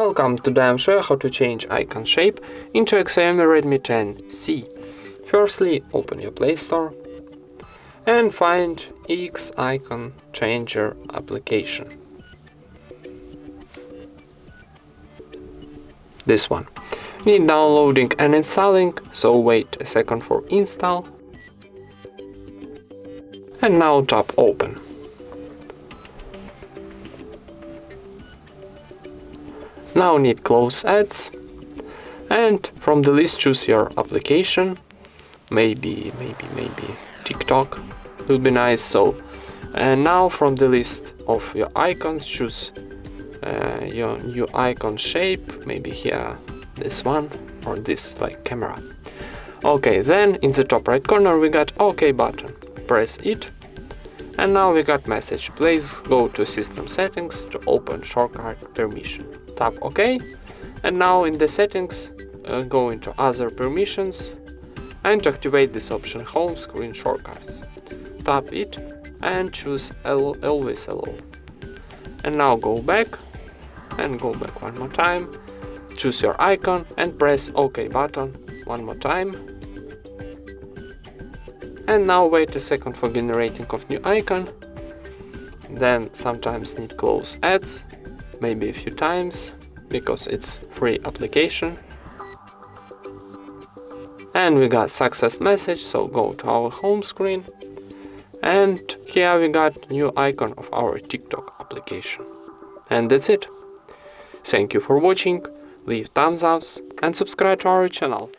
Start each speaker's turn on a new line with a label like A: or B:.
A: Welcome, today I'm showing how to change icon shape into XIAOMI Redmi 10C. Firstly, open your Play Store and find X Icon Changer application. This one. Need downloading and installing, so wait a second for install. And now tap open. Now need close ads, and from the list choose your application. Maybe TikTok will be nice. So and now from the list of your icons choose your new icon shape, maybe here this one or this, like camera. Okay, then in the top right corner we got OK button. Press it, and now we got message. Please go to system settings to open shortcut permission. Tap OK, and now in the settings go into other permissions and activate this option, home screen shortcuts. Tap it and choose always allow. And now go back one more time, choose your icon and press OK button one more time. And now wait a second for generating of new icon. Then sometimes need close ads, maybe a few times, because it's free application. And we got success message, so go to our home screen. And here we got new icon of our TikTok application. And that's it. Thank you for watching, leave thumbs ups and subscribe to our channel.